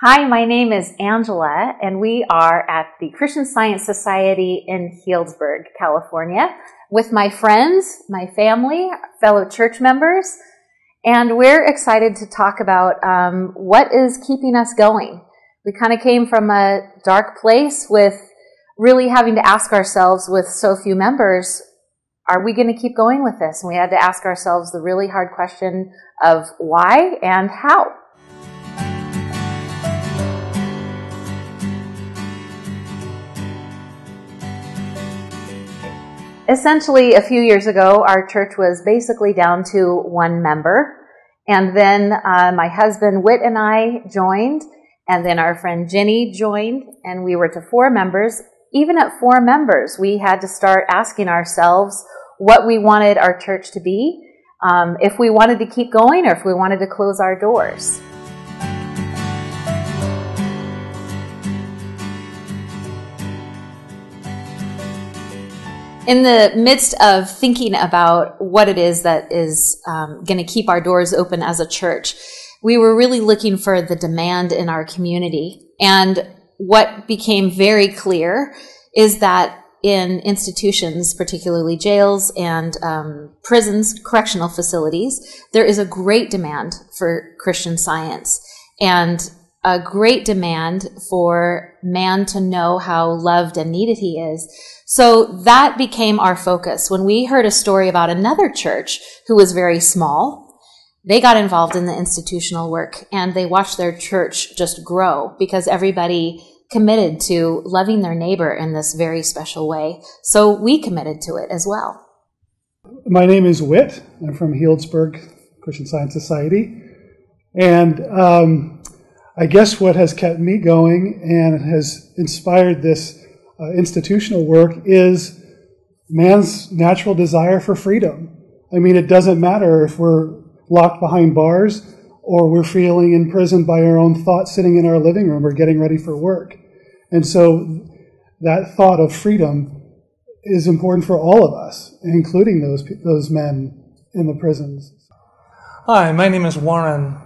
Hi, my name is Angela, and we are at the Christian Science Society in Healdsburg, California, with my friends, my family, fellow church members, and we're excited to talk about what is keeping us going. We kind of came from a dark place with really having to ask ourselves, with so few members, are we going to keep going with this? And we had to ask ourselves the really hard question of why and how. Essentially, a few years ago, our church was basically down to one member. And then my husband, Whit, and I joined. And then our friend Jenny joined. And we were to 4 members. Even at 4 members, we had to start asking ourselves what we wanted our church to be, if we wanted to keep going or if we wanted to close our doors. In the midst of thinking about what it is that is going to keep our doors open as a church, we were really looking for the demand in our community. And what became very clear is that in institutions, particularly jails and prisons, correctional facilities, there is a great demand for Christian Science and a great demand for man to know how loved and needed he is. So that became our focus. When we heard a story about another church who was very small, they got involved in the institutional work and they watched their church just grow because everybody committed to loving their neighbor in this very special way. So we committed to it as well. My name is Whit. I'm from Healdsburg Christian Science Society. And I guess what has kept me going and has inspired this institutional work is man's natural desire for freedom. I mean, it doesn't matter if we're locked behind bars or we're feeling imprisoned by our own thoughts sitting in our living room or getting ready for work. And so that thought of freedom is important for all of us, including those men in the prisons. Hi, my name is Warren.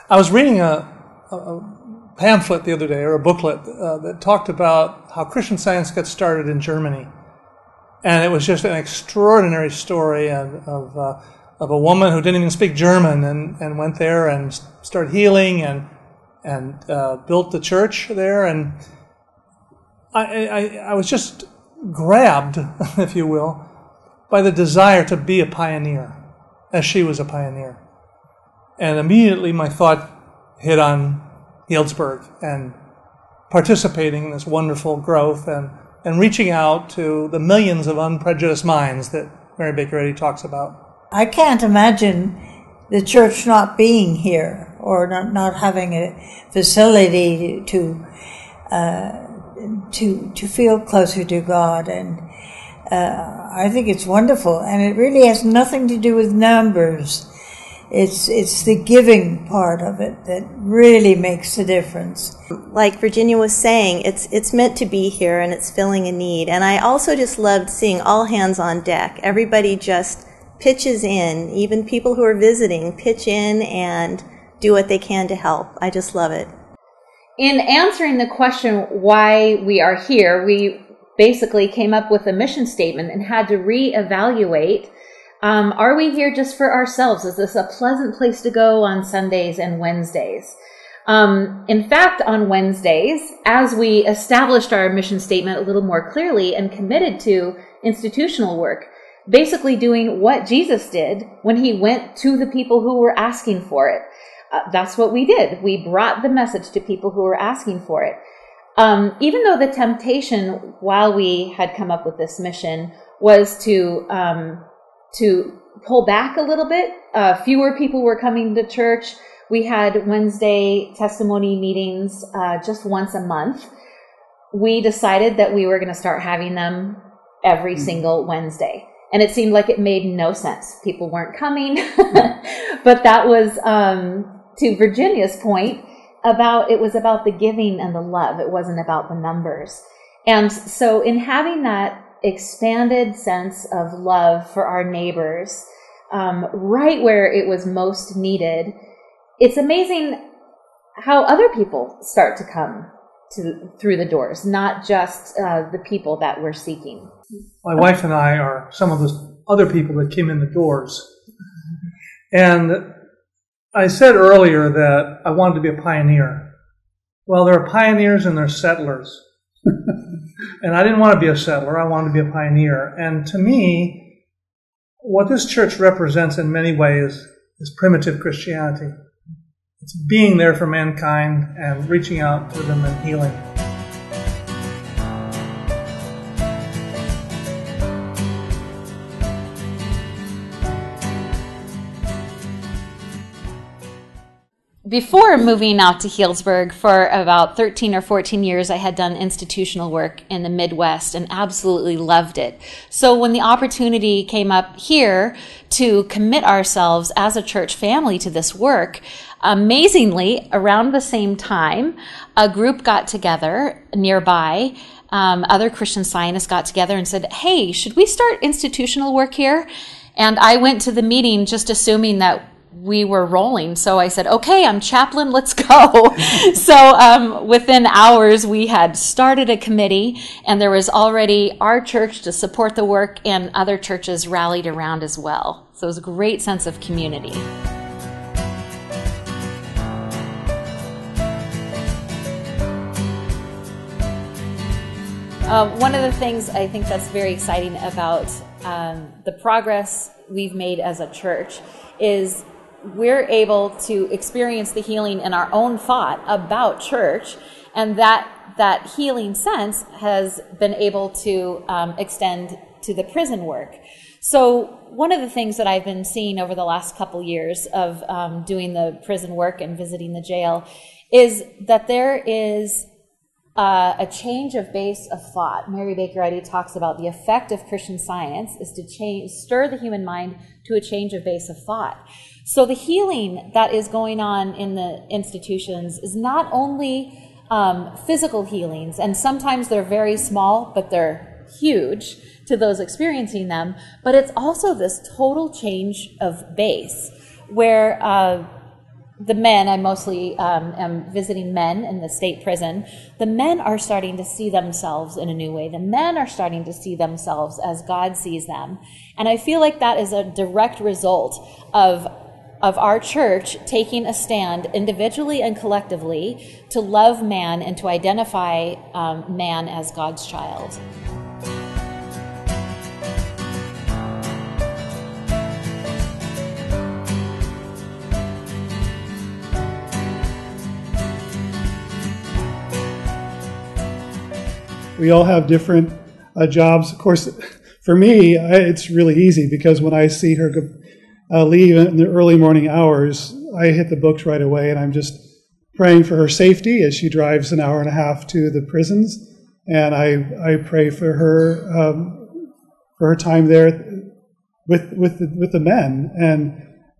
I was reading a pamphlet the other day, or a booklet, that talked about how Christian Science got started in Germany. And it was just an extraordinary story of a woman who didn't even speak German and went there and started healing and built the church there. And I was just grabbed, if you will, by the desire to be a pioneer, as she was a pioneer. And immediately my thought hit on Healdsburg and participating in this wonderful growth and reaching out to the millions of unprejudiced minds that Mary Baker Eddy talks about. I can't imagine the church not being here or not having a facility to feel closer to God, and I think it's wonderful, and it really has nothing to do with numbers. It's the giving part of it that really makes the difference. Like Virginia was saying, it's meant to be here and it's filling a need. And I also just loved seeing all hands on deck. Everybody just pitches in, even people who are visiting pitch in and do what they can to help. I just love it. In answering the question why we are here, we basically came up with a mission statement and had to reevaluate. Are we here just for ourselves? Is this a pleasant place to go on Sundays and Wednesdays? In fact, on Wednesdays, as we established our mission statement a little more clearly and committed to institutional work, basically doing what Jesus did when he went to the people who were asking for it. That's what we did. We brought the message to people who were asking for it. Even though the temptation while we had come up with this mission was to pull back a little bit. Fewer people were coming to church. We had Wednesday testimony meetings just once a month. We decided that we were going to start having them every single Wednesday. And it seemed like it made no sense. People weren't coming. But that was, to Virginia's point, it was about the giving and the love. It wasn't about the numbers. And so in having that expanded sense of love for our neighbors, right where it was most needed, it's amazing how other people start to come through the doors, not just the people that we're seeking. My wife and I are some of the other people that came in the doors. And I said earlier that I wanted to be a pioneer. Well, there are pioneers and there are settlers. And I didn't want to be a settler. I wanted to be a pioneer. And to me, what this church represents in many ways is primitive Christianity. It's being there for mankind and reaching out to them and healing. Before moving out to Healdsburg, for about 13 or 14 years, I had done institutional work in the Midwest and absolutely loved it. So when the opportunity came up here to commit ourselves as a church family to this work, amazingly, around the same time, a group got together nearby. Other Christian Scientists got together and said, "Hey, should we start institutional work here?" And I went to the meeting just assuming that we were rolling. So I said, "Okay, I'm chaplain, let's go." So within hours, we had started a committee, and there was already our church to support the work, and other churches rallied around as well. So it was a great sense of community. One of the things I think that's very exciting about the progress we've made as a church is we're able to experience the healing in our own thought about church, and that healing sense has been able to extend to the prison work. So one of the things that I've been seeing over the last couple years of doing the prison work and visiting the jail is that there is a change of base of thought. Mary Baker Eddy talks about the effect of Christian Science is to stir the human mind to a change of base of thought. So the healing that is going on in the institutions is not only physical healings, and sometimes they're very small, but they're huge to those experiencing them, but it's also this total change of base where the men, I mostly am visiting men in the state prison, the men are starting to see themselves in a new way. The men are starting to see themselves as God sees them. And I feel like that is a direct result of our church taking a stand individually and collectively to love man and to identify man as God's child. We all have different jobs. Of course, for me, it's really easy because when I see her leave in the early morning hours, I hit the books right away, and I'm just praying for her safety as she drives an hour and a half to the prisons. And I pray for her time there with the men,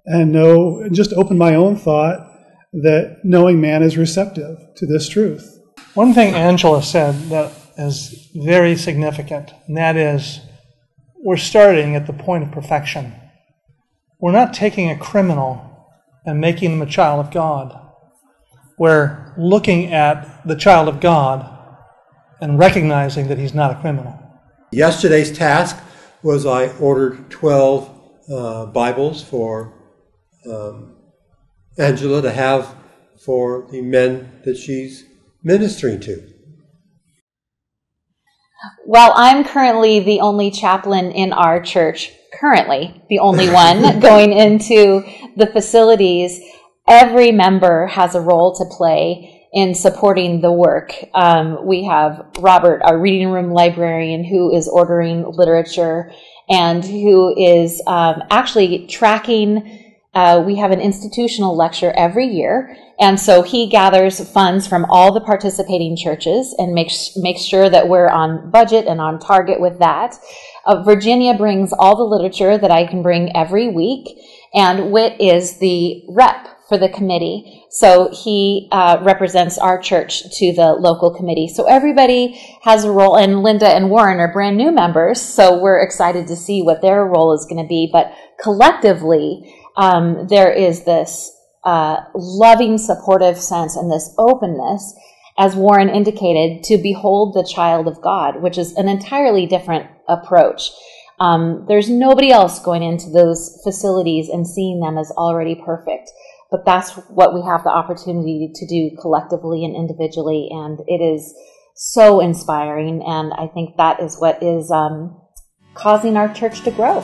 and just open my own thought that knowing man is receptive to this truth. One thing Angela said that is very significant, and that is we're starting at the point of perfection. We're not taking a criminal and making them a child of God. We're looking at the child of God and recognizing that he's not a criminal. Yesterday's task was I ordered 12 Bibles for Angela to have for the men that she's ministering to. Well, I'm currently the only chaplain in our church, currently the only one going into the facilities. Every member has a role to play in supporting the work. We have Robert, our reading room librarian, who is ordering literature and who is actually tracking. We have an institutional lecture every year, and so he gathers funds from all the participating churches and makes sure that we're on budget and on target with that. Virginia brings all the literature that I can bring every week, and Whit is the rep for the committee. So he represents our church to the local committee. So everybody has a role, and Linda and Warren are brand new members, so we're excited to see what their role is going to be. But collectively, there is this loving, supportive sense and this openness, as Warren indicated, to behold the child of God, which is an entirely different approach. There's nobody else going into those facilities and seeing them as already perfect. But that's what we have the opportunity to do collectively and individually, and it is so inspiring, and I think that is what is causing our church to grow.